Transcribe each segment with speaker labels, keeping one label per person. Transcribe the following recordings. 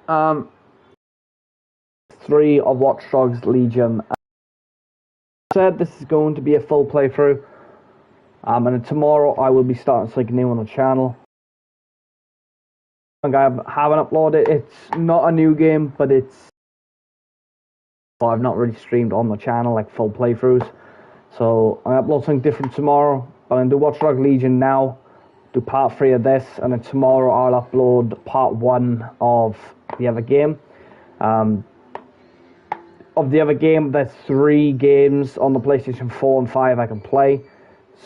Speaker 1: 3 of Watch Dogs Legion. Said this is going to be a full playthrough. And then tomorrow I will be starting something new on the channel. I haven't uploaded. It's not a new game, but I've not really streamed on the channel like full playthroughs. So I upload something different tomorrow. But I'm gonna do Watch Dogs Legion now. Do part 3 of this, and then tomorrow I'll upload part 1 of the other game. Of the other game, there's 3 games on the PlayStation 4 and 5 I can play.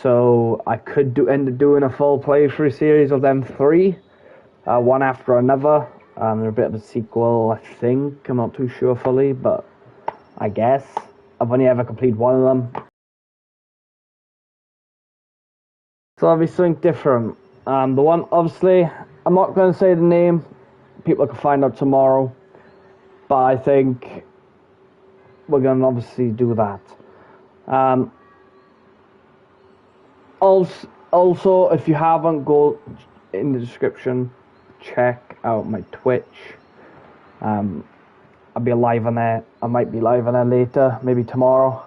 Speaker 1: So I could end up doing a full playthrough series of them 3, one after another. They're a bit of a sequel, I think. I'm not too sure fully, but I guess I've only ever completed one of them. So that'll be something different. The one, obviously, I'm not going to say the name. People can find out tomorrow. But I think we're going to obviously do that. Also, if you haven't, go in the description, check out my Twitch. I'll be live on there. I might be live on there later, maybe tomorrow.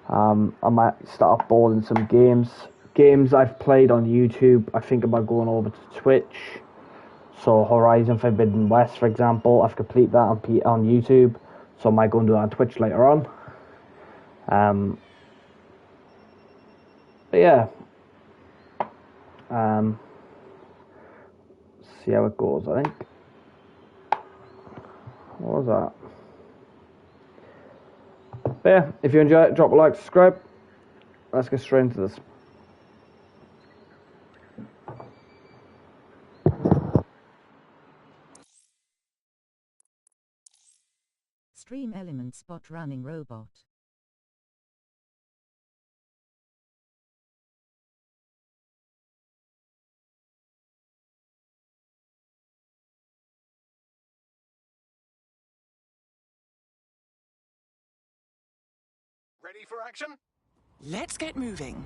Speaker 1: I might start uploading some games I've played on YouTube. I think about going over to Twitch. So Horizon Forbidden West, for example, I've completed that on YouTube. So I might go and do that on Twitch later on. But yeah. See how it goes, I think. What was that? But yeah, if you enjoy it, drop a like, subscribe. Let's get straight into this.
Speaker 2: Stream element spot running robot.
Speaker 3: Ready for action? Let's get moving.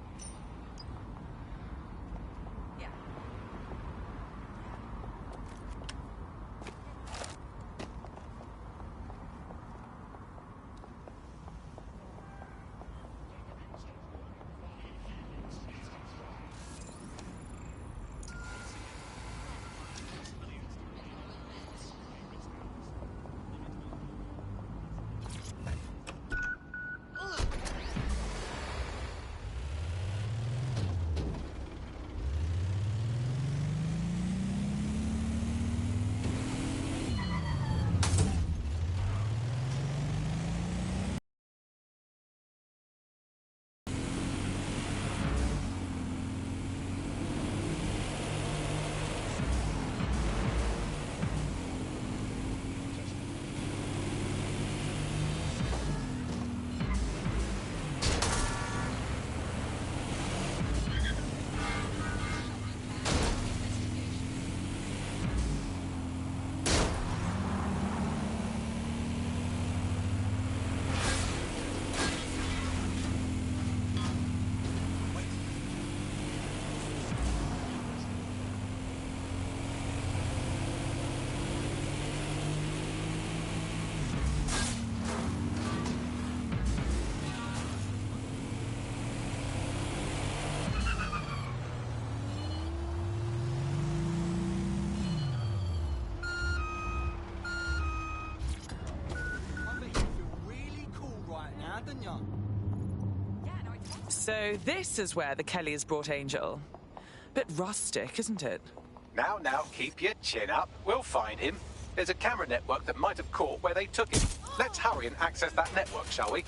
Speaker 3: So this is where the Kellys brought Angel. Bit rustic, isn't it?
Speaker 4: Now, keep your chin up. We'll find him. There's a camera network that might have caught where they took him. Let's hurry and access that network, shall we?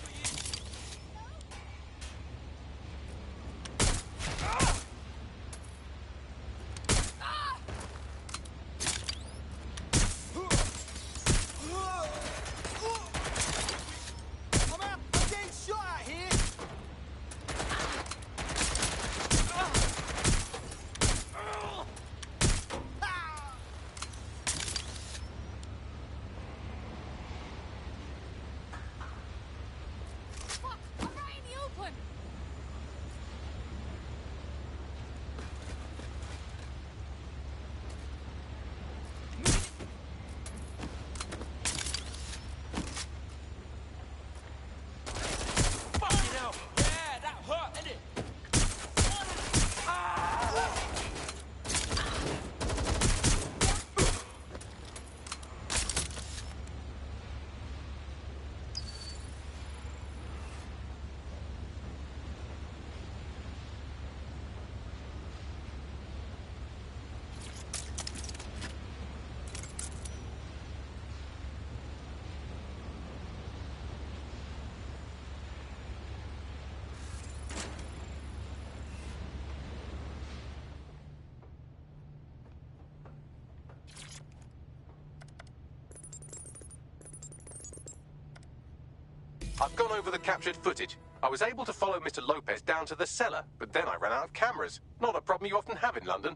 Speaker 4: I've gone over the captured footage. I was able to follow Mr. Lopez down to the cellar, but then I ran out of cameras. Not a problem you often have in London.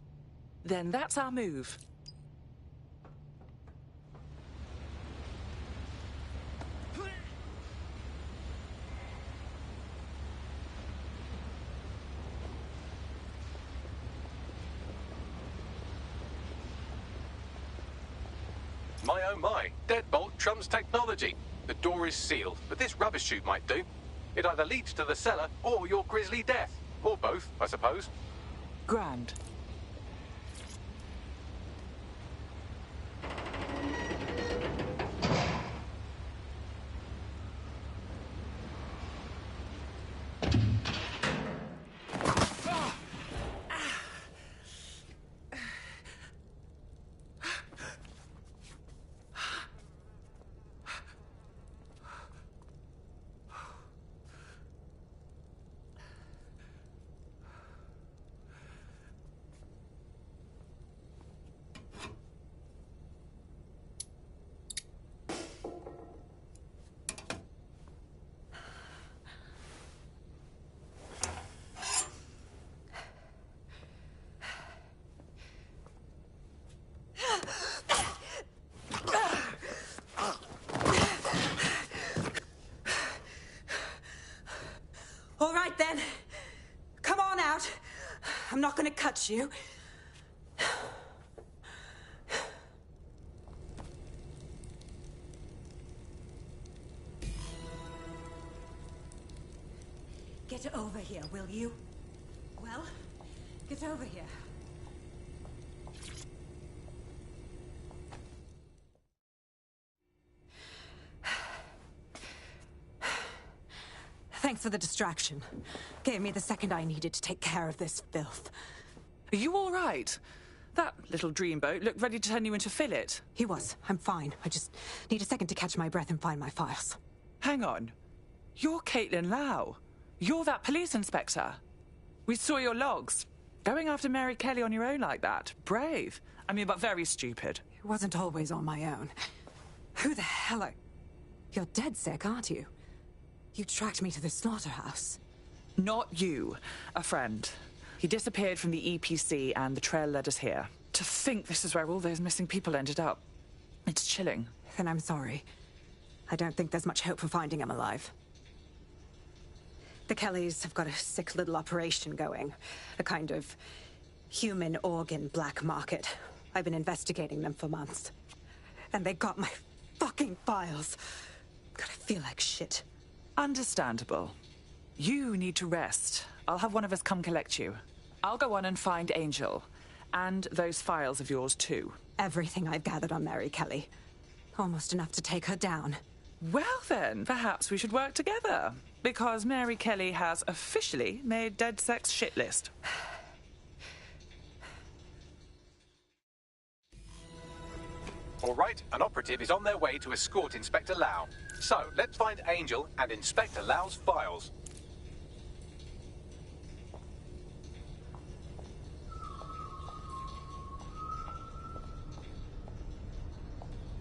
Speaker 3: Then that's our move.
Speaker 4: My oh my, deadbolt trumps technology. The door is sealed, but this rubbish chute might do. It either leads to the cellar or your grisly death. Or both, I suppose.
Speaker 3: Grand.
Speaker 5: All right, then. Come on out. I'm not going to cut you. Get over here, will you? Well, get over here. Thanks for the distraction. Gave me the second I needed to take care of this filth.
Speaker 3: Are you all right? That little dreamboat looked ready to turn you into fillet.
Speaker 5: He was. I'm fine. I just need a second to catch my breath and find my files.
Speaker 3: Hang on. You're Caitlin Lau. You're that police inspector. We saw your logs. Going after Mary Kelly on your own like that. Brave. I mean, but very stupid.
Speaker 5: It wasn't always on my own. Who the hell are... You're dead sick, aren't you? You tracked me to the slaughterhouse.
Speaker 3: Not you. A friend. He disappeared from the EPC and the trail led us here. To think this is where all those missing people ended up. It's chilling.
Speaker 5: Then I'm sorry. I don't think there's much hope for finding him alive. The Kellys have got a sick little operation going. A kind of human organ black market. I've been investigating them for months. And they got my fucking files. God, I feel like shit.
Speaker 3: Understandable. You need to rest. I'll have one of us come collect you. I'll go on and find Angel. And those files of yours too.
Speaker 5: Everything I've gathered on Mary Kelly. Almost enough to take her down.
Speaker 3: Well then, perhaps we should work together. Because Mary Kelly has officially made DedSec's shit list.
Speaker 4: All right, an operative is on their way to escort Inspector Lau. So, let's find Angel and Inspector Lau's files.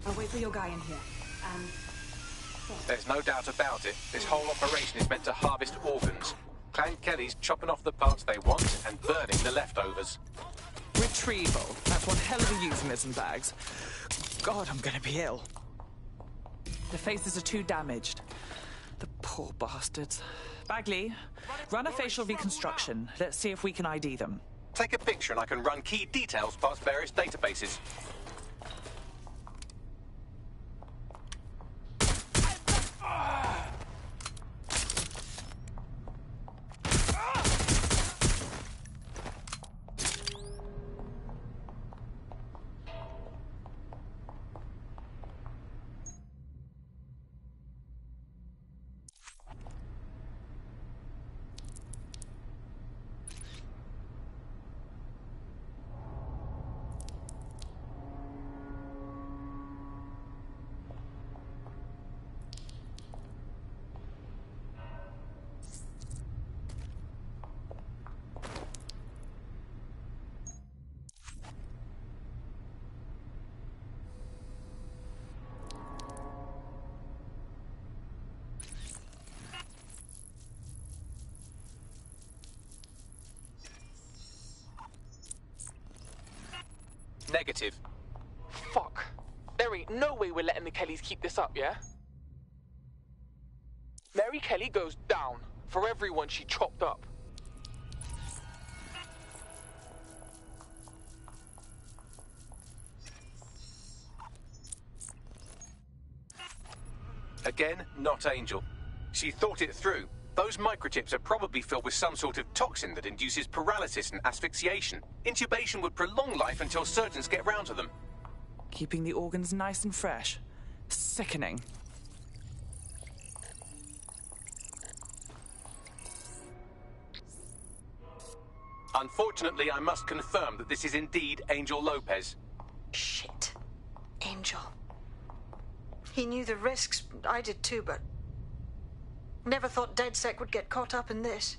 Speaker 5: I'll wait for your guy in here.
Speaker 4: There's no doubt about it. This whole operation is meant to harvest organs. Clan Kelly's chopping off the parts they want and burning the leftovers.
Speaker 3: Retrieval. That's one hell of a euphemism, Bags. God, I'm gonna be ill. The faces are too damaged. The poor bastards. Bagley, run a facial reconstruction. Let's see if we can ID them.
Speaker 4: Take a picture and I can run key details past various databases. Negative.
Speaker 6: Fuck. There ain't no way we're letting the Kellys keep this up, yeah? Mary Kelly goes down for everyone she chopped up.
Speaker 4: Again, not Angel. She thought it through. Those microchips are probably filled with some sort of toxin that induces paralysis and asphyxiation. Intubation would prolong life until surgeons get round to them.
Speaker 3: Keeping the organs nice and fresh. Sickening.
Speaker 4: Unfortunately, I must confirm that this is indeed Angel Lopez.
Speaker 5: Shit. Angel. He knew the risks. I did too, but... never thought DedSec would get caught up in this.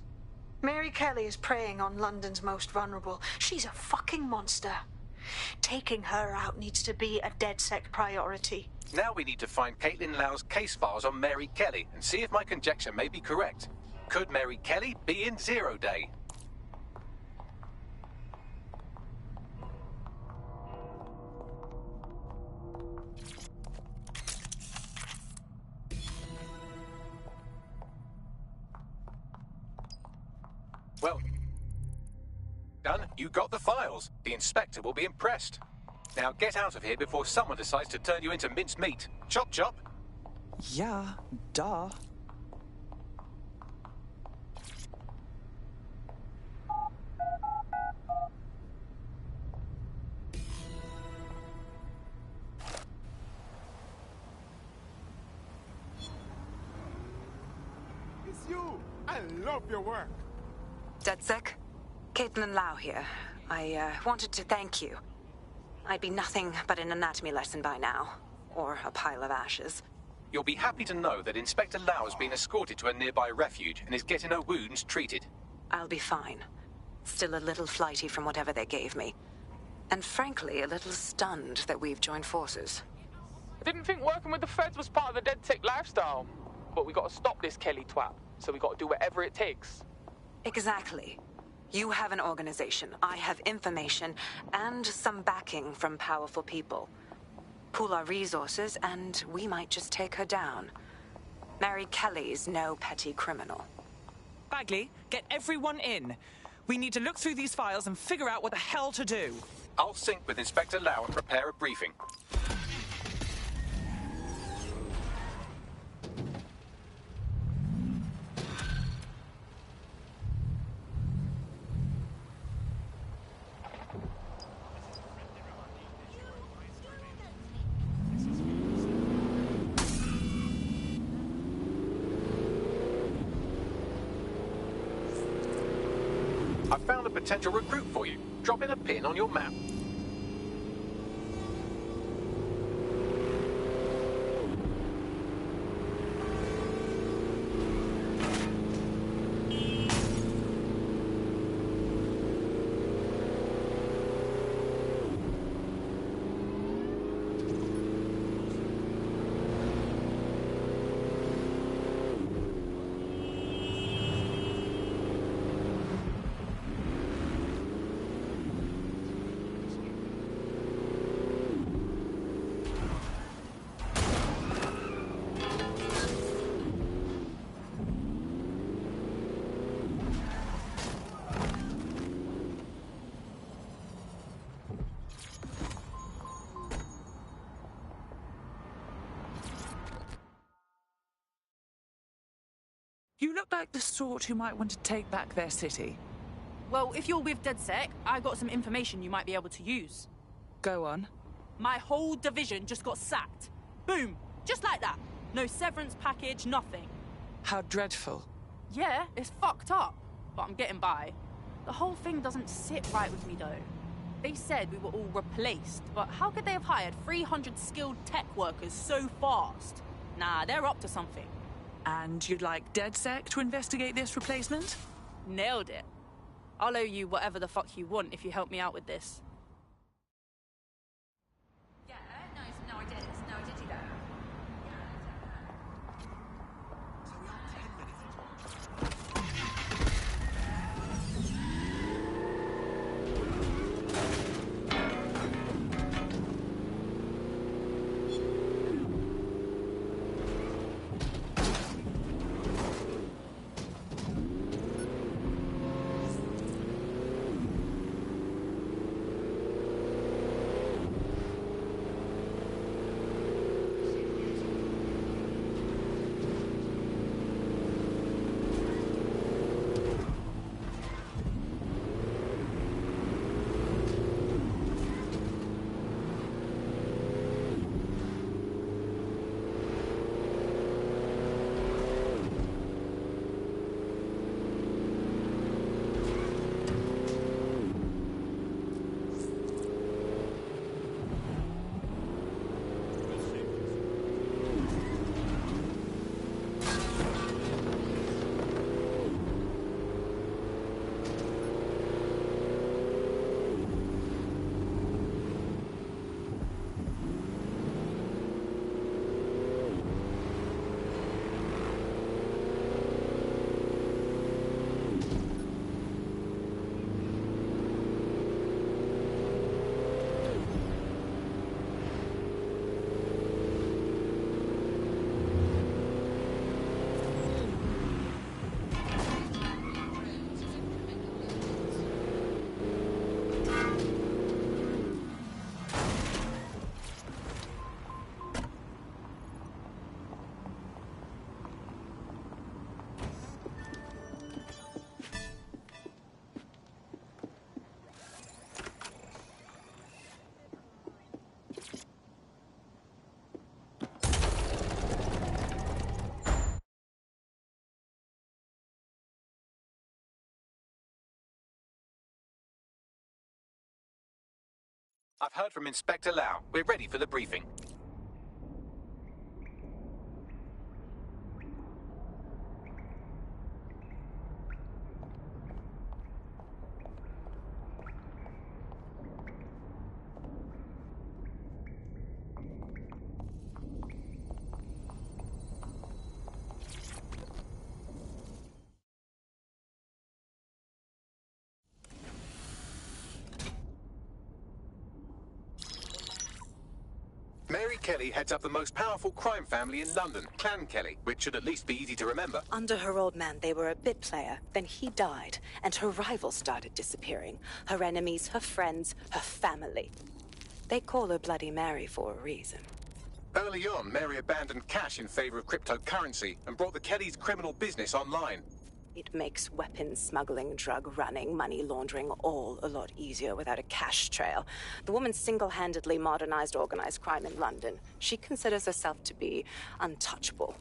Speaker 5: Mary Kelly is preying on London's most vulnerable. She's a fucking monster. Taking her out needs to be a DedSec priority.
Speaker 4: Now we need to find Caitlin Lau's case files on Mary Kelly and see if my conjecture may be correct. Could Mary Kelly be in Zero Day? Well, done. You got the files. The inspector will be impressed. Now get out of here before someone decides to turn you into minced meat. Chop chop.
Speaker 3: Yeah, duh.
Speaker 7: It's you. I love your work.
Speaker 5: DedSec? Caitlin Lau here. I wanted to thank you. I'd be nothing but an anatomy lesson by now. Or a pile of ashes.
Speaker 4: You'll be happy to know that Inspector Lau has been escorted to a nearby refuge and is getting her wounds treated.
Speaker 5: I'll be fine. Still a little flighty from whatever they gave me. And frankly, a little stunned that we've joined forces.
Speaker 6: I didn't think working with the feds was part of the DedSec lifestyle. But we gotta stop this Kelly twat, so we gotta do whatever it takes.
Speaker 5: Exactly. You have an organization, I have information, and some backing from powerful people. Pool our resources, and we might just take her down. Mary Kelly's no petty criminal.
Speaker 3: Bagley, get everyone in. We need to look through these files and figure out what the hell to do.
Speaker 4: I'll sync with Inspector Lau and prepare a briefing. I found a potential recruit for you. Drop in a pin on your map.
Speaker 3: You look like the sort who might want to take back their city.
Speaker 8: Well, if you're with DedSec, I got some information you might be able to use.
Speaker 3: Go on.
Speaker 8: My whole division just got sacked. Boom. Just like that. No severance package, nothing.
Speaker 3: How dreadful.
Speaker 8: Yeah, it's fucked up, but I'm getting by. The whole thing doesn't sit right with me, though. They said we were all replaced, but how could they have hired 300 skilled tech workers so fast? Nah, they're up to something.
Speaker 3: And you'd like DedSec to investigate this replacement?
Speaker 8: Nailed it. I'll owe you whatever the fuck you want if you help me out with this.
Speaker 9: Yeah, no, I did. No, I did, you know.
Speaker 4: I've heard from Inspector Lau. We're ready for the briefing. Mary Kelly heads up the most powerful crime family in London, Clan Kelly, which should at least be easy to remember.
Speaker 5: Under her old man, they were a bit player. Then he died, and her rivals started disappearing. Her enemies, her friends, her family. They call her Bloody Mary for a reason.
Speaker 4: Early on, Mary abandoned cash in favor of cryptocurrency and brought the Kellys' criminal business online.
Speaker 5: It makes weapons smuggling, drug running, money laundering all a lot easier without a cash trail. The woman single-handedly modernized organized crime in London. She considers herself to be untouchable.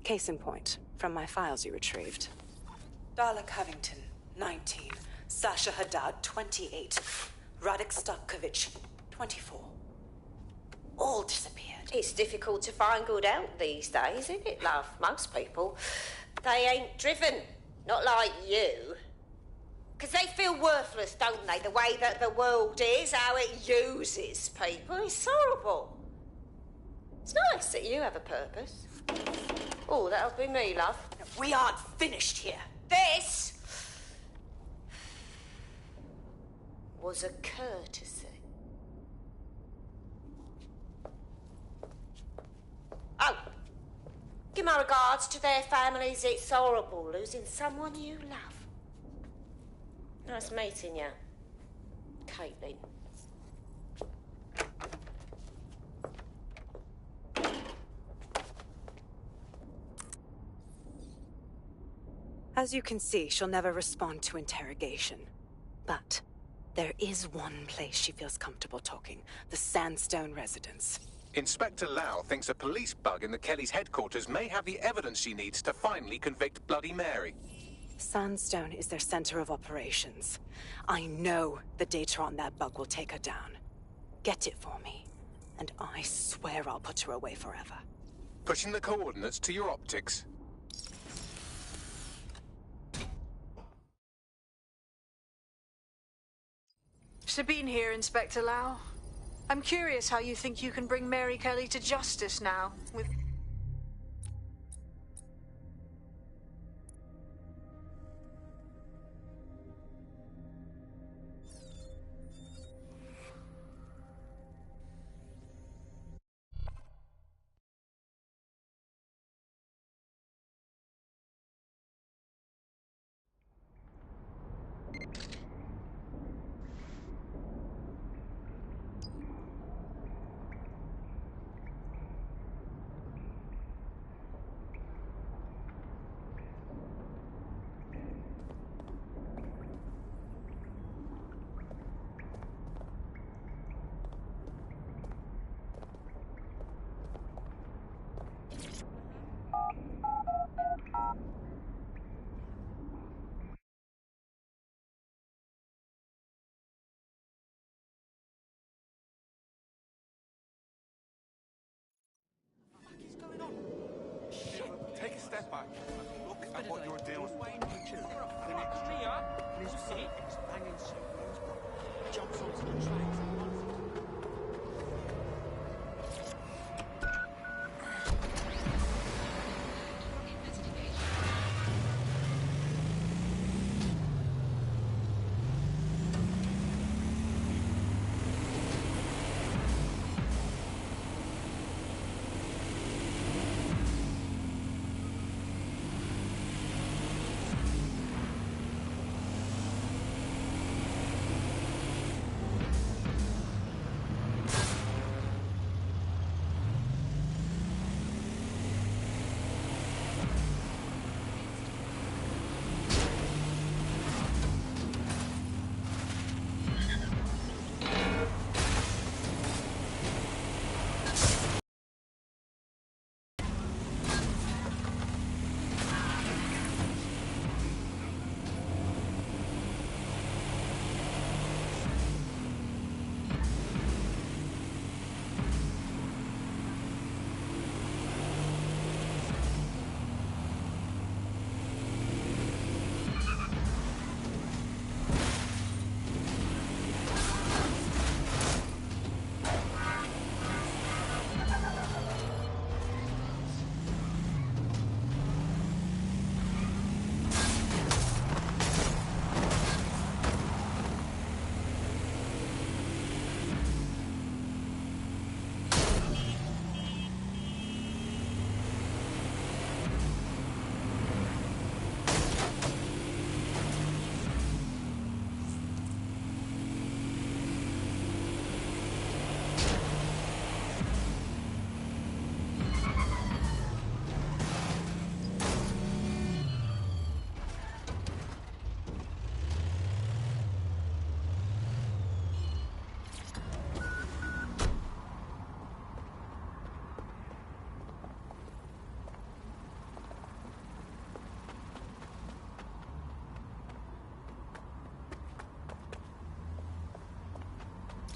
Speaker 5: Case in point, from my files you retrieved. Darla Covington, 19. Sasha Haddad, 28. Radek Starkovich, 24. All disappeared.
Speaker 10: It's difficult to find good help these days, isn't it, love? Most people, they ain't driven. Not like you. Because they feel worthless, don't they? The way that the world is, how it uses people. It's horrible. It's nice that you have a purpose. Oh, that'll be me, love.
Speaker 5: We aren't finished here.
Speaker 10: This was a courtesy. Oh. Give my regards to their families. It's horrible losing someone you love. Nice meeting you, Caitlin.
Speaker 5: As you can see, she'll never respond to interrogation. But there is one place she feels comfortable talking. The Sandstone residence.
Speaker 4: Inspector Lau thinks a police bug in the Kellys' headquarters may have the evidence she needs to finally convict Bloody Mary.
Speaker 5: Sandstone is their center of operations. I know the data on that bug will take her down. Get it for me, and I swear I'll put her away forever.
Speaker 4: Pushing the coordinates to your optics.
Speaker 11: Sabine here, Inspector Lau. I'm curious how you think you can bring Mary Kelly to justice now, with...
Speaker 7: Take a step back and look at what you're doing.
Speaker 12: Jumps onto the tracks.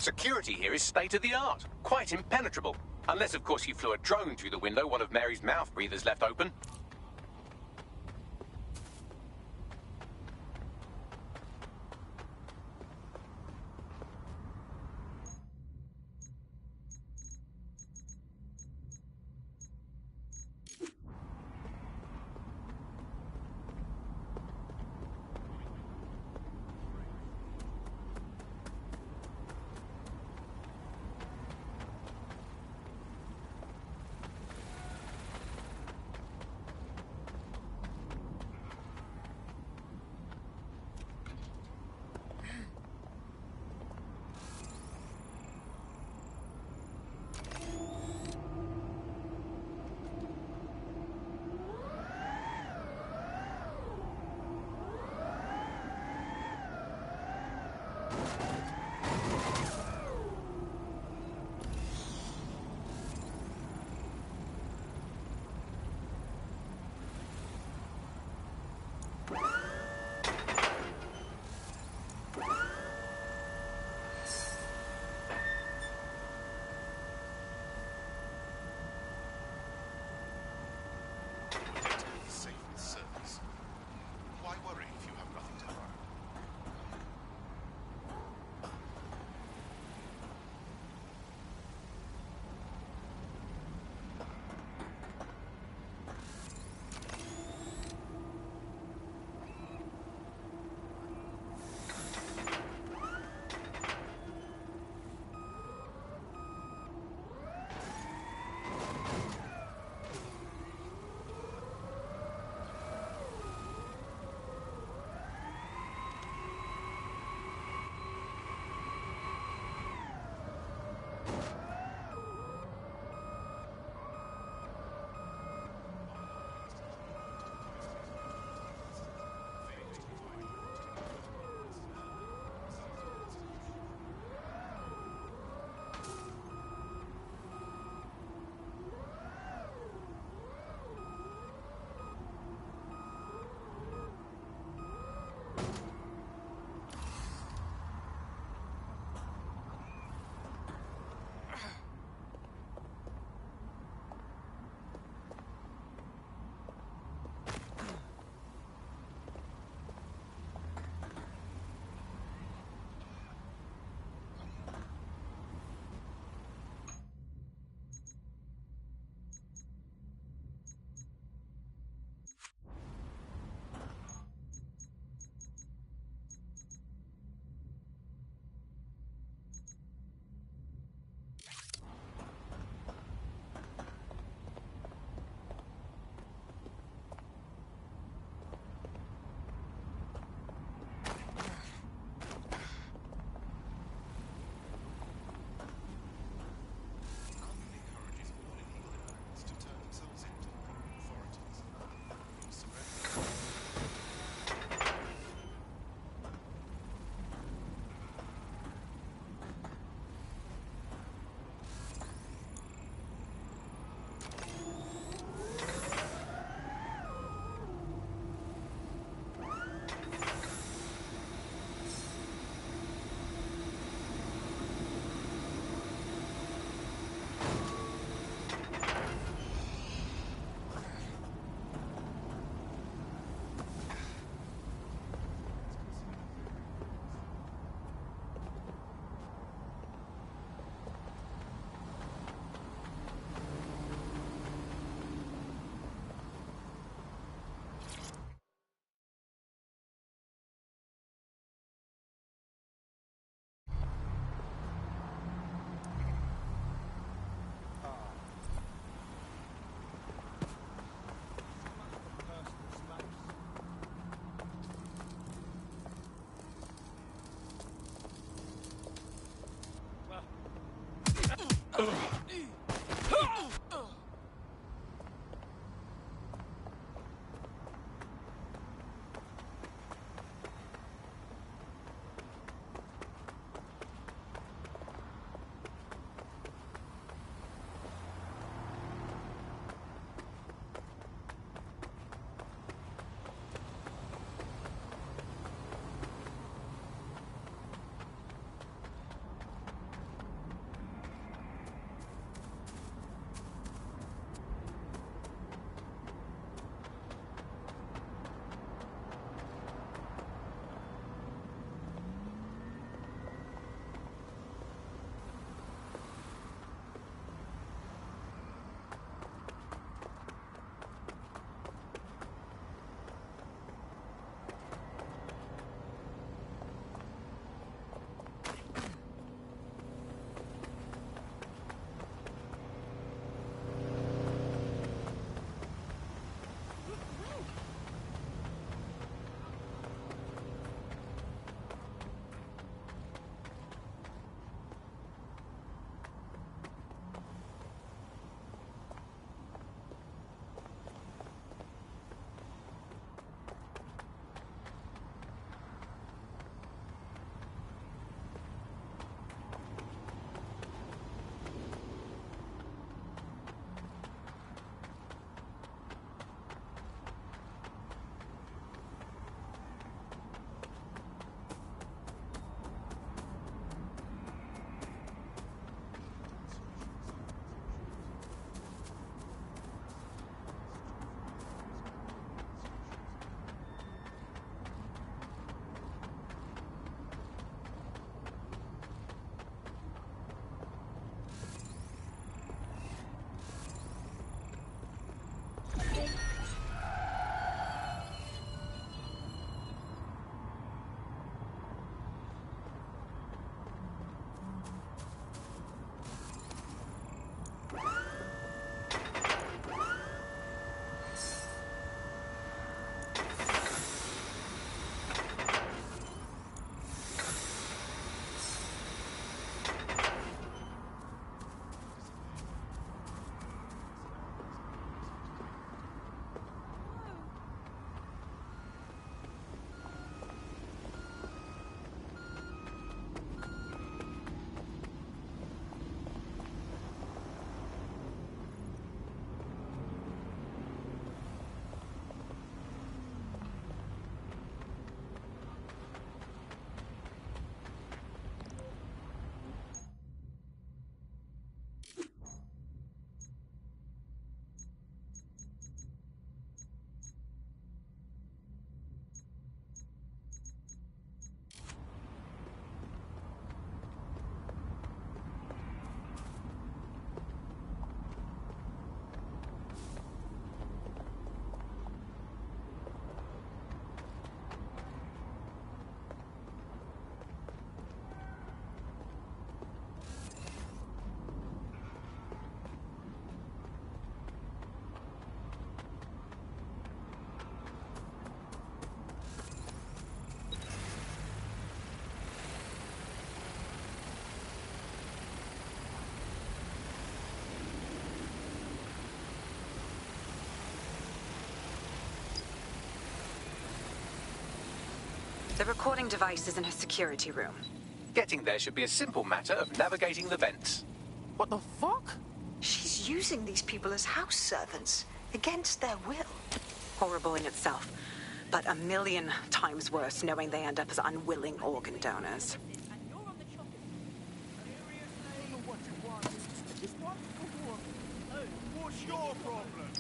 Speaker 4: Security here is state-of-the-art, quite impenetrable. Unless, of course, you flew a drone through the window one of Mary's mouth breathers left open.
Speaker 7: Safe with service. Why worry if you have nothing to hide?
Speaker 5: The recording device is in her security room.
Speaker 4: Getting there should be a simple matter of navigating the vents.
Speaker 6: What the fuck?
Speaker 11: She's using these people as house servants, against their will.
Speaker 5: Horrible in itself, but a million times worse knowing they end up as unwilling organ donors.
Speaker 12: What's your problem?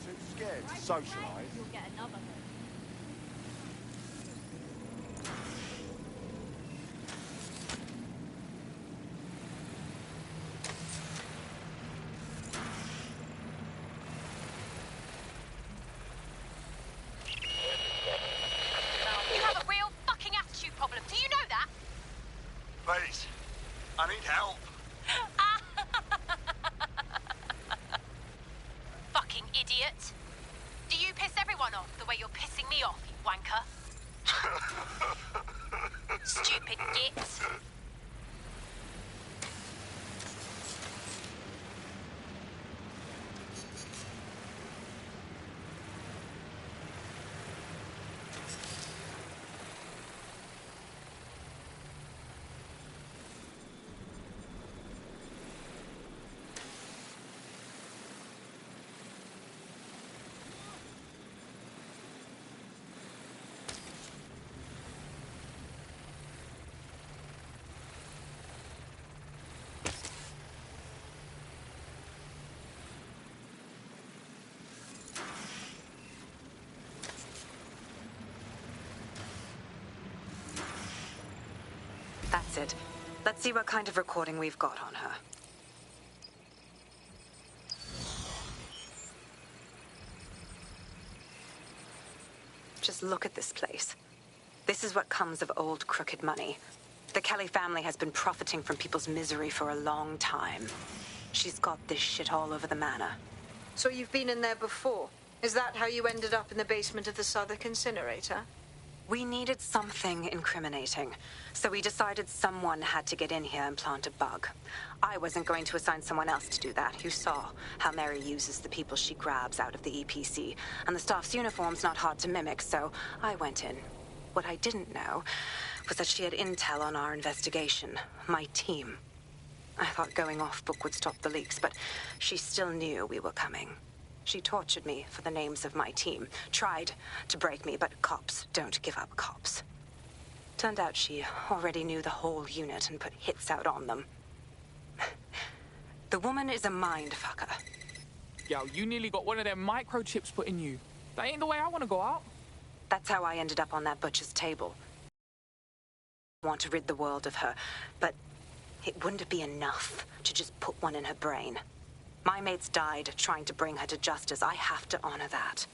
Speaker 12: Too scared to socialise?
Speaker 9: You'll get another.
Speaker 10: You have a real fucking attitude problem. Do you know that?
Speaker 12: Please, I need help.
Speaker 10: Fucking idiot. Do you piss everyone off the way you're pissing me off, you wanker? Stupid git.
Speaker 5: That's it. Let's see what kind of recording we've got on her. Just look at this place. This is what comes of old crooked money. The Kelly family has been profiting from people's misery for a long time. She's got this shit all over the manor.
Speaker 11: So you've been in there before? Is that how you ended up in the basement of the Southwark incinerator?
Speaker 5: We needed something incriminating, so we decided someone had to get in here and plant a bug. I wasn't going to assign someone else to do that. You saw how Mary uses the people she grabs out of the EPC, and the staff's uniform's not hard to mimic, so I went in. What I didn't know was that she had intel on our investigation, my team. I thought going off book would stop the leaks, but she still knew we were coming. She tortured me for the names of my team, tried to break me, but cops don't give up cops. Turned out she already knew the whole unit and put hits out on them. The woman is a mindfucker.
Speaker 6: Yo, you nearly got one of them microchips put in you. That ain't the way I want to go out.
Speaker 5: That's how I ended up on that butcher's table. I want to rid the world of her, but it wouldn't be enough to just put one in her brain. My mates died trying to bring her to justice. I have to honor that.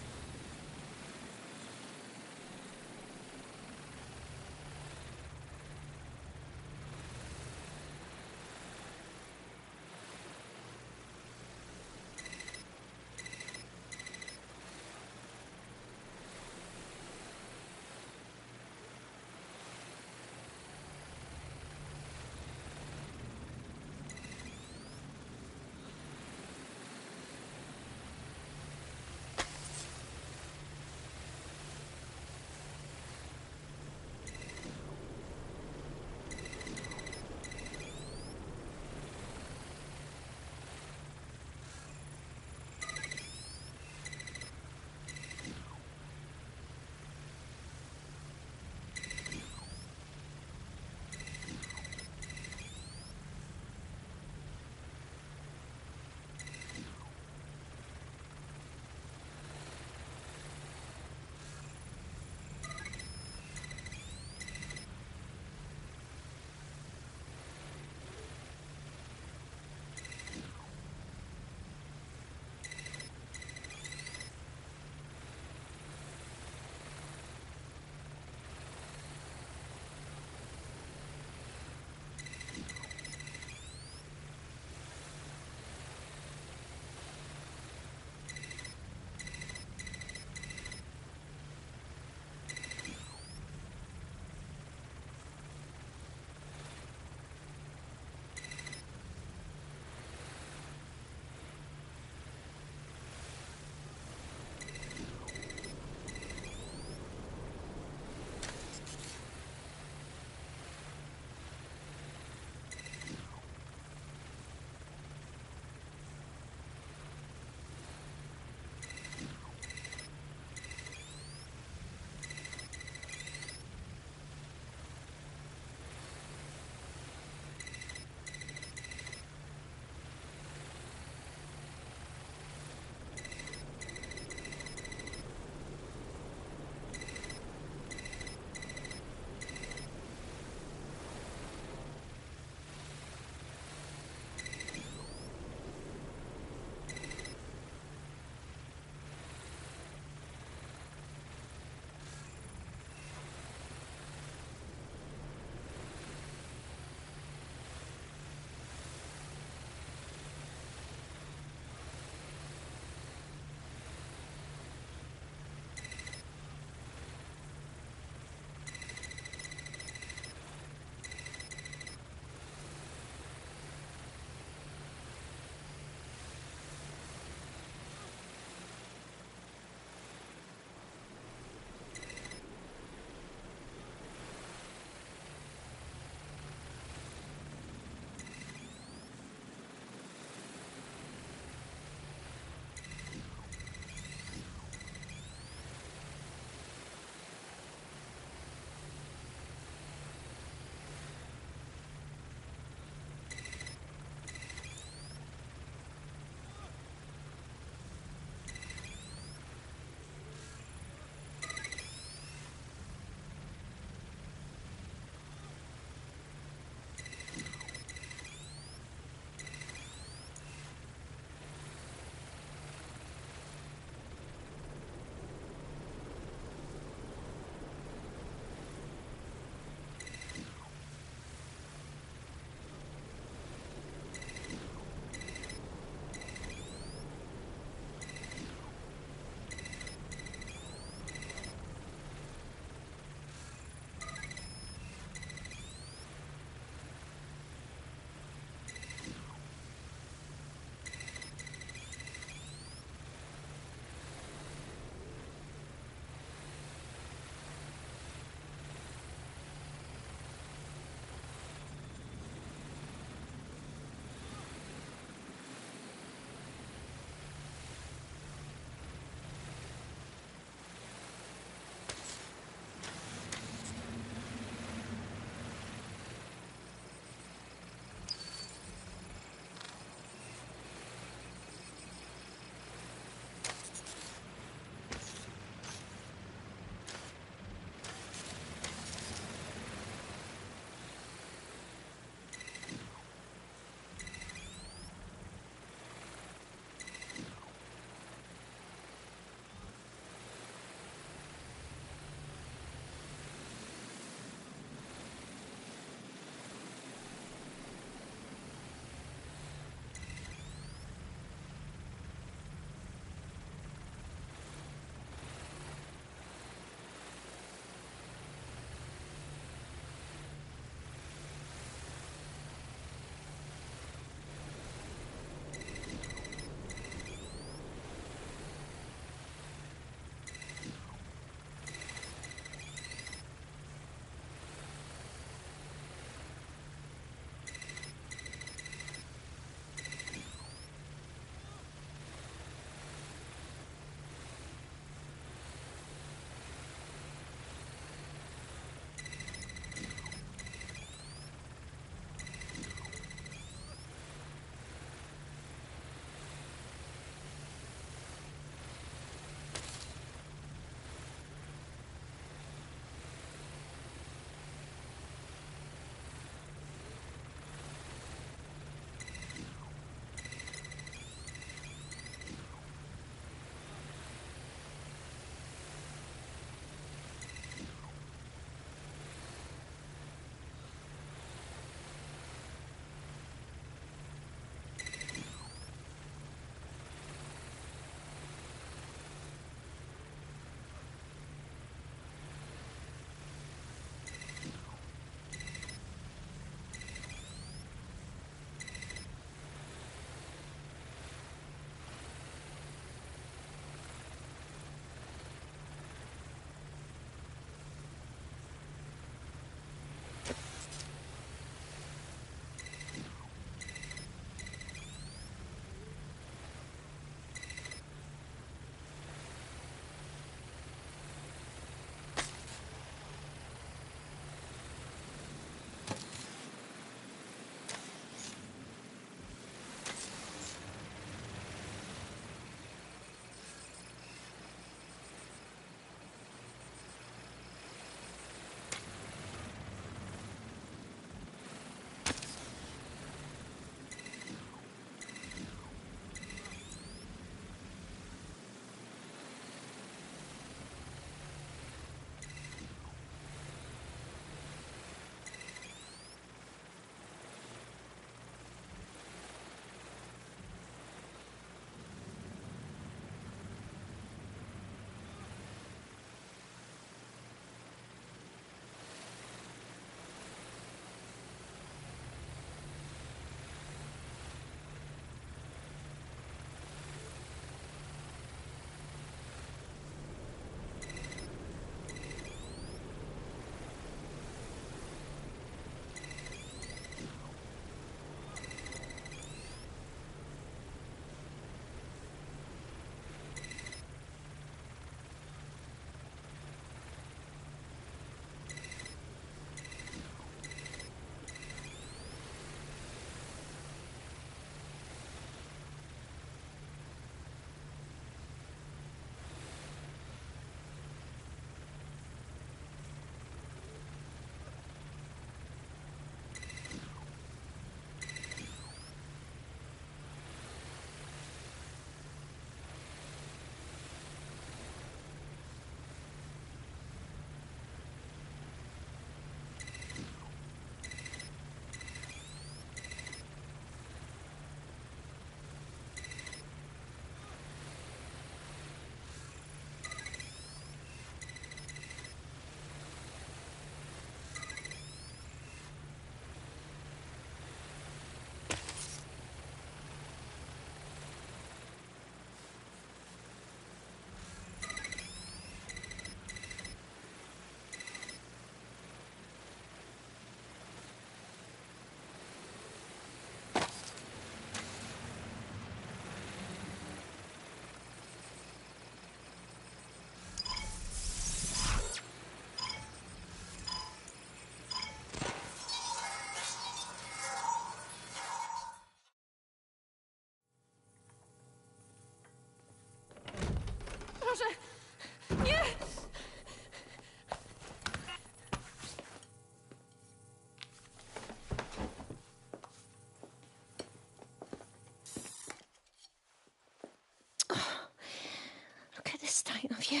Speaker 10: Have you?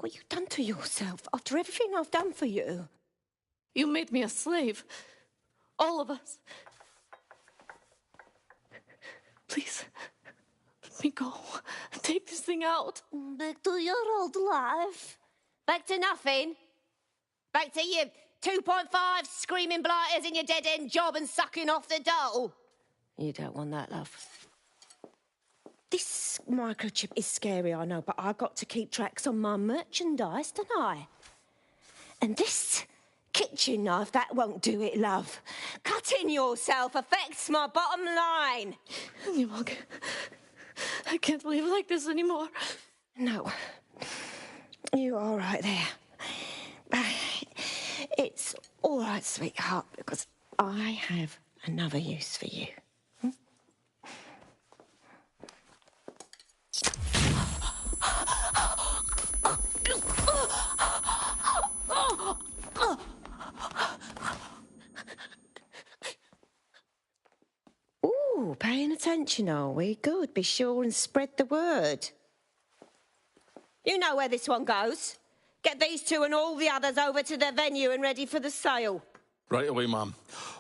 Speaker 10: What you done to yourself after everything I've done for you?
Speaker 13: You made me a slave. All of us. Please, let me go. Take this thing out.
Speaker 10: Back to your old life. Back to nothing. Back to you 2.5 screaming blighters in your dead-end job and sucking off the dole. You don't want that, love. This microchip is scary, I know, but I've got to keep tracks on my merchandise, don't I? And this kitchen knife, that won't do it, love. Cutting yourself affects my bottom line.
Speaker 13: I can't live like this anymore.
Speaker 10: No. You're all right there. It's all right, sweetheart, because I have another use for you. Ooh, paying attention, are we? Good. Be sure and spread the word. You know where this one goes. Get these two and all the others over to their venue and ready for the sale.
Speaker 14: Right away, ma'am.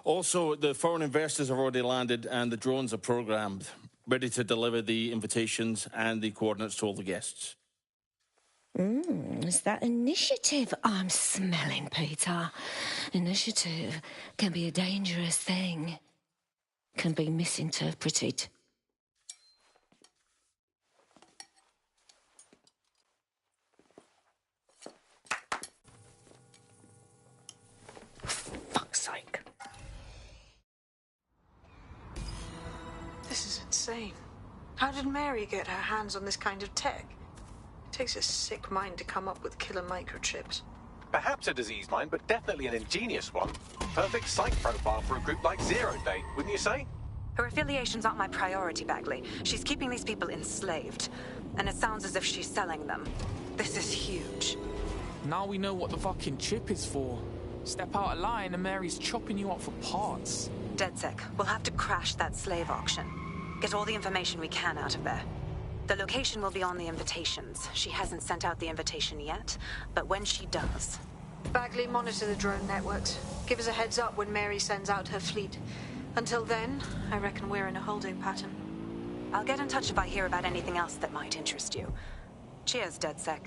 Speaker 14: Also, the foreign investors have already landed and the drones are programmed, ready to deliver the invitations and the coordinates to all the guests.
Speaker 10: Is that initiative I'm smelling, Peter? Initiative can be a dangerous thing. Can be misinterpreted. For fuck's sake.
Speaker 11: This is insane. How did Mary get her hands on this kind of tech? It takes a sick mind to come up with killer microchips.
Speaker 4: Perhaps a disease mind, but definitely an ingenious one. Perfect psych profile for a group like Zero Day, wouldn't you say?
Speaker 5: Her affiliations aren't my priority, Bagley. She's keeping these people enslaved. And it sounds as if she's selling them. This is huge.
Speaker 6: Now we know what the fucking chip is for. Step out of line and Mary's chopping you up for parts.
Speaker 5: DedSec, we'll have to crash that slave auction. Get all the information we can out of there. The location will be on the invitations. She hasn't sent out the invitation yet, but when she does...
Speaker 11: Bagley, monitor the drone networks. Give us a heads up when Mary sends out her fleet. Until then, I reckon we're in a holding pattern.
Speaker 5: I'll get in touch if I hear about anything else that might interest you. Cheers, DedSec.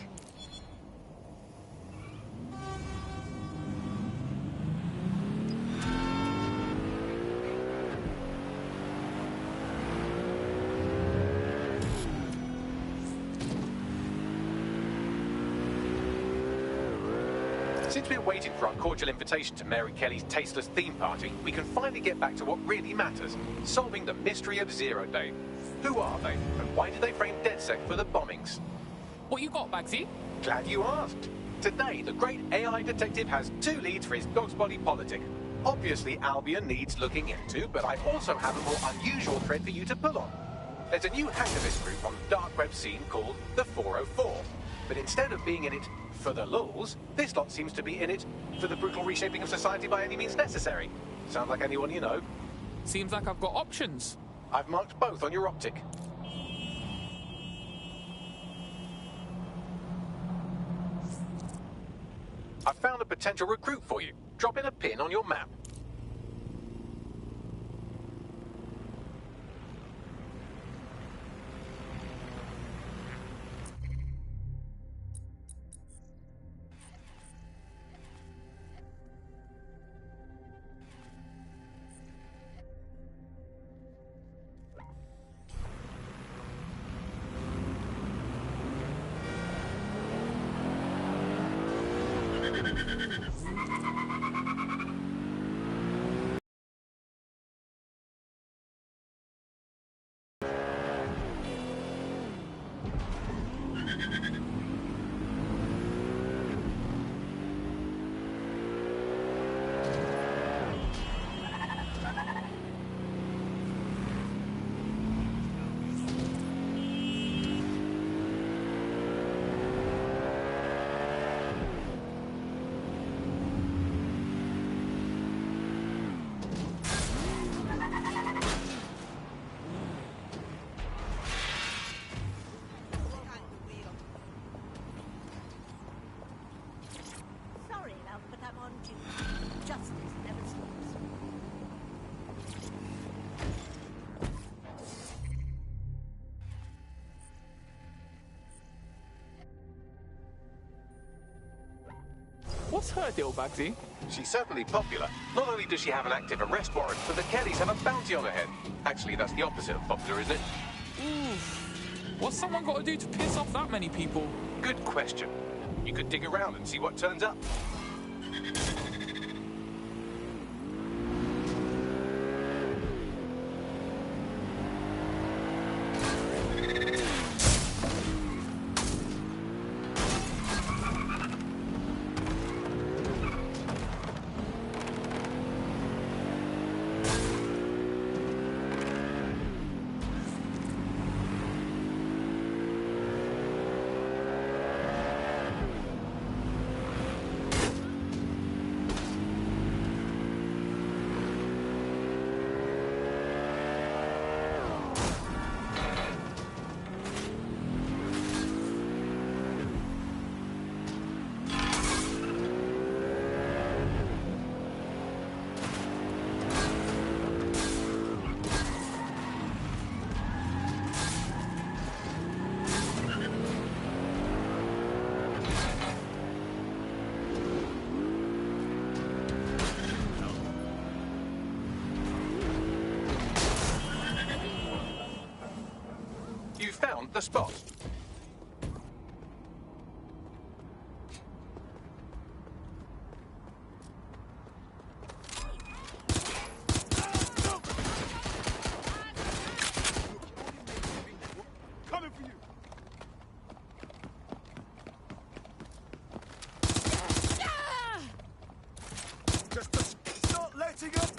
Speaker 4: Since we're waiting for our cordial invitation to Mary Kelly's tasteless theme party, we can finally get back to what really matters, solving the mystery of Zero Day. Who are they, and why did they frame DedSec for the bombings?
Speaker 6: What you got, Bagsy?
Speaker 4: Glad you asked. Today, the great AI detective has 2 leads for his dog's body politic. Obviously, Albion needs looking into, but I also have a more unusual thread for you to pull on. There's a new hacktivist group on the dark web scene called the 404. But instead of being in it for the lulz, this lot seems to be in it for the brutal reshaping of society by any means necessary. Sound like anyone you know?
Speaker 6: Seems like I've got options.
Speaker 4: I've marked both on your optic. I've found a potential recruit for you. Drop in a pin on your map.
Speaker 6: What's her deal, Bagsy?
Speaker 4: She's certainly popular. Not only does she have an active arrest warrant, but the Kellys have a bounty on her head. Actually, that's the opposite of popular, isn't it?
Speaker 6: Oof. What's someone got to do to piss off that many people?
Speaker 4: Good question. You could dig around and see what turns up. You found the spot.
Speaker 12: Coming for you. Just start letting up.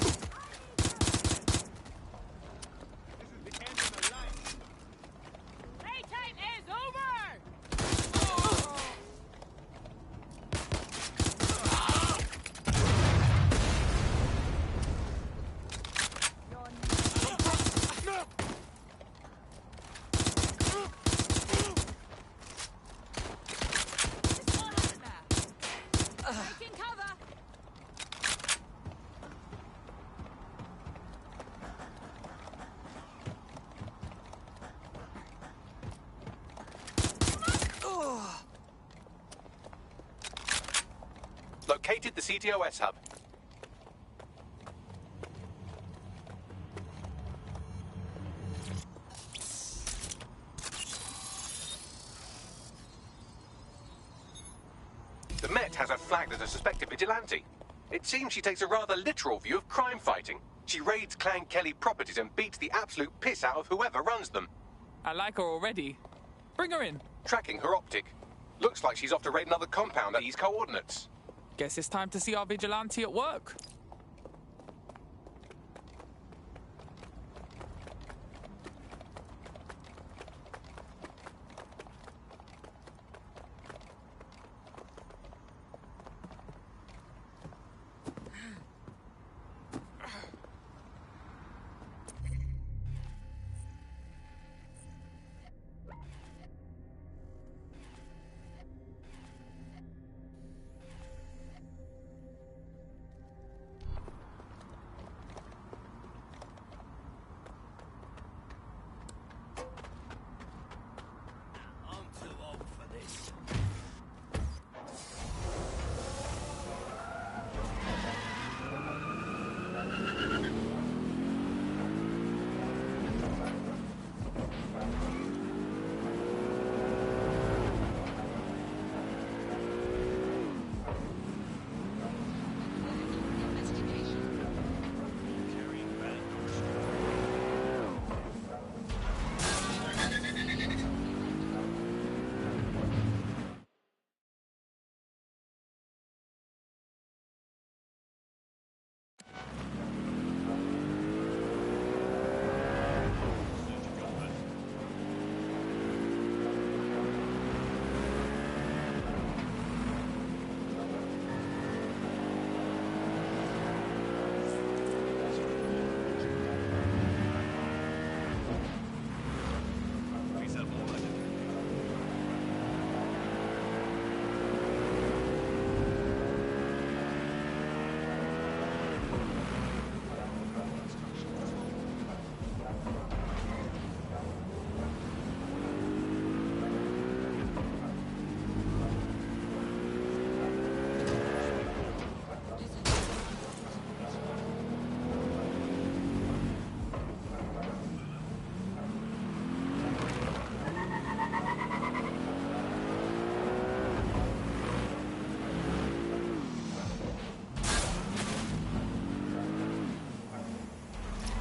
Speaker 4: Located the CTOS hub. The Met has her flagged as a suspected vigilante. It seems she takes a rather literal view of crime fighting. She raids Clan Kelly properties and beats the absolute piss out of whoever runs them.
Speaker 6: I like her already. Bring her in.
Speaker 4: Tracking her optic. Looks like she's off to raid another compound at these coordinates.
Speaker 6: Guess it's time to see our vigilante at work.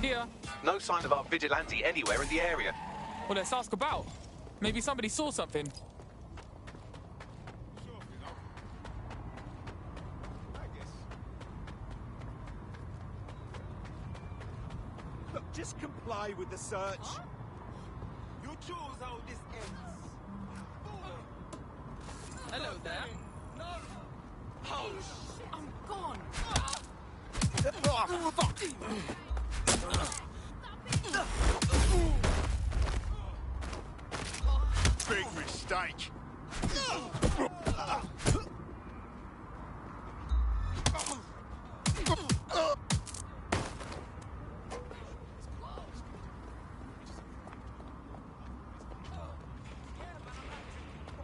Speaker 6: Here.
Speaker 4: No sign of our vigilante anywhere in the area.
Speaker 6: Well, let's ask about. Maybe somebody saw something.
Speaker 12: Look, just comply with the search. Huh? You choose how this ends.
Speaker 6: Hello there.
Speaker 12: No.
Speaker 8: Oh, I'm gone.
Speaker 12: Oh, fuck. Big mistake.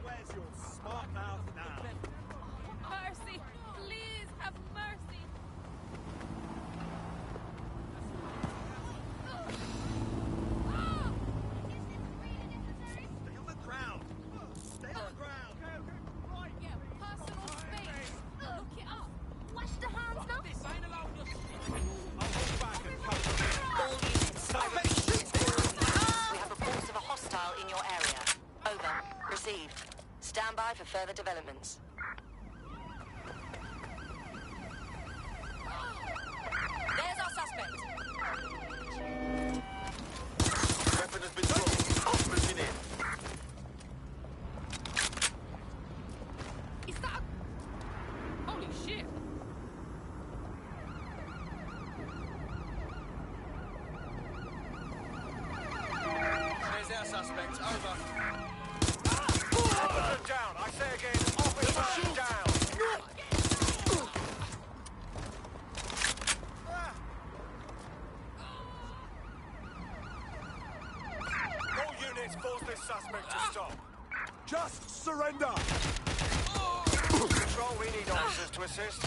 Speaker 12: Where's your smart mouth now?
Speaker 8: Mercy, please have mercy.
Speaker 12: Stay on the ground. Stay on the ground. Right.
Speaker 8: Yeah, personal space. Look it up. Wash the hands now.
Speaker 12: This ain't allowed us. I'll hold back and cover.
Speaker 10: All units. We have reports of a hostile in your area. Over. Received. Stand by for further developments. There's our suspect.
Speaker 12: Weapon has been dropped. Moving in.
Speaker 8: Is that a... Holy shit.
Speaker 12: There's our suspect. Over. Officer down. I say again, officer down. All units force this suspect to stop. Just surrender. Control, we need officers to assist.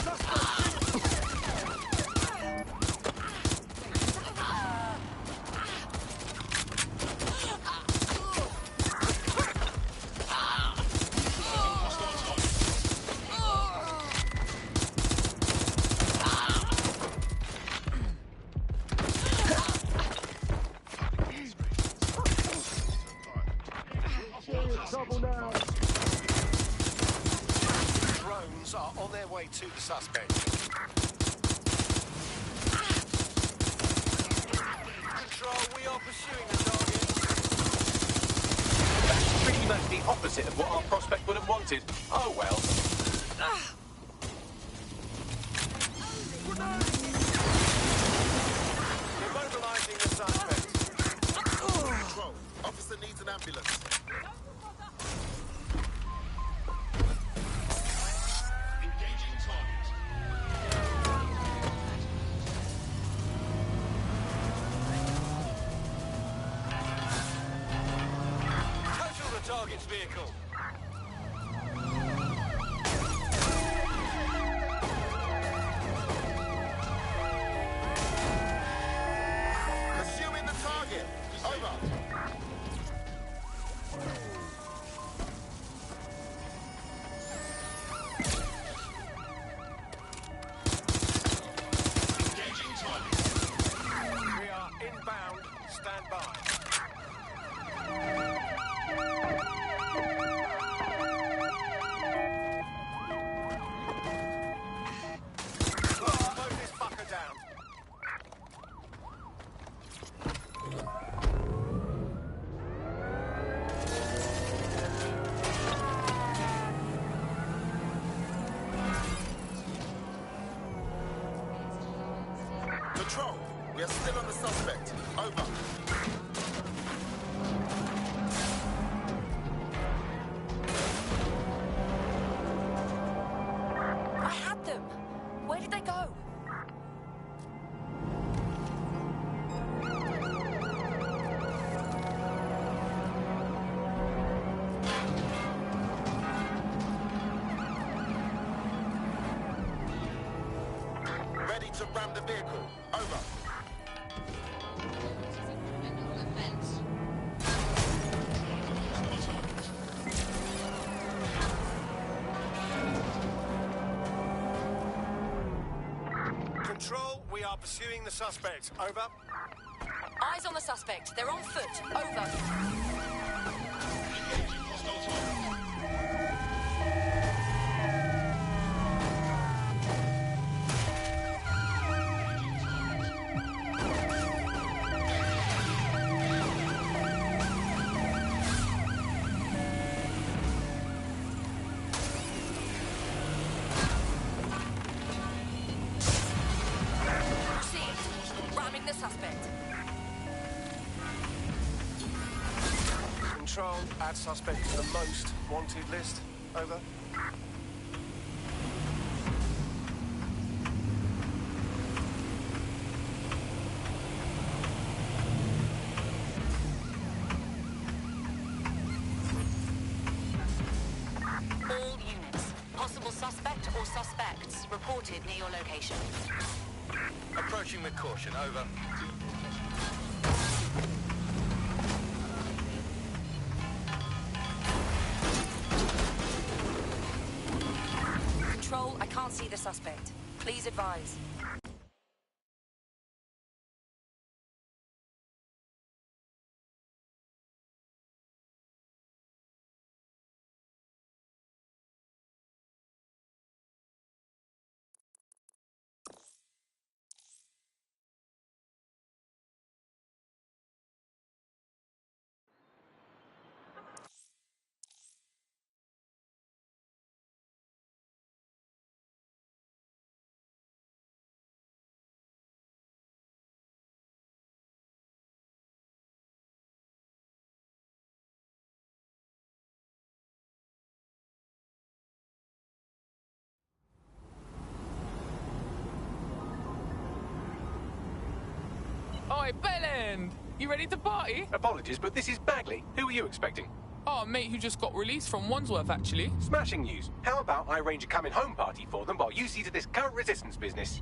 Speaker 12: Suspect. Drones are on their way to the suspect. Control, we are pursuing the target.
Speaker 4: That's pretty much the opposite of what our prospect would have wanted. Oh well.
Speaker 12: Immobilizing the suspect. Control, officer needs an ambulance. Engaging target. Total the target's vehicle. Assuming the target. Over. Engaging target. We are inbound. Stand by. Move this fucker down. Control, we are still on the suspect. Over.
Speaker 10: I had them. Where did they go?
Speaker 12: Ready to ram the vehicle. Over. Control, we
Speaker 15: We are pursuing the suspect. Over.
Speaker 16: Eyes on the suspect. They're on foot. Over. Suspect.
Speaker 15: Control, add suspect to the most wanted list. Over.
Speaker 16: All units. Possible suspect or suspects reported near your location.
Speaker 17: Approaching with caution. Over.
Speaker 16: Control, I can't see the suspect. Please advise.
Speaker 6: Oi, Bellend! You ready to party?
Speaker 4: Apologies, but this is Bagley. Who are you expecting?
Speaker 6: Oh, a mate who just got released from Wandsworth, actually.
Speaker 4: Smashing news. How about I arrange a coming home party for them while you see to this current resistance business?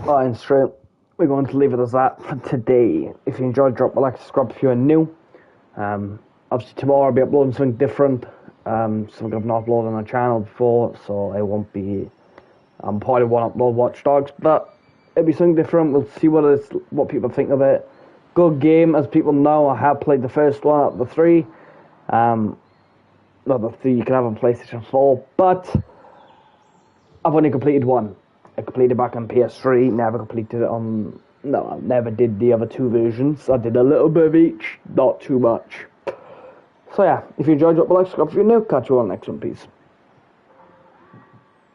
Speaker 1: Alright, and straight, we're going to leave it as that for today. If you enjoyed, drop a like, subscribe if you're new. Obviously tomorrow I'll be uploading something different, something I've not uploaded on the channel before, so it won't be, probably won't upload Watch Dogs, but it'll be something different. We'll see what people think of it. Good game, as people know. I have played the first one out of the three. Not the three you can have on PlayStation 4, but I've only completed one. I completed it back on PS3, never completed it on... No, I never did the other two versions. I did a little bit of each, not too much. So yeah, if you enjoyed, drop a like, subscribe if you're new. Catch you on the next one, peace.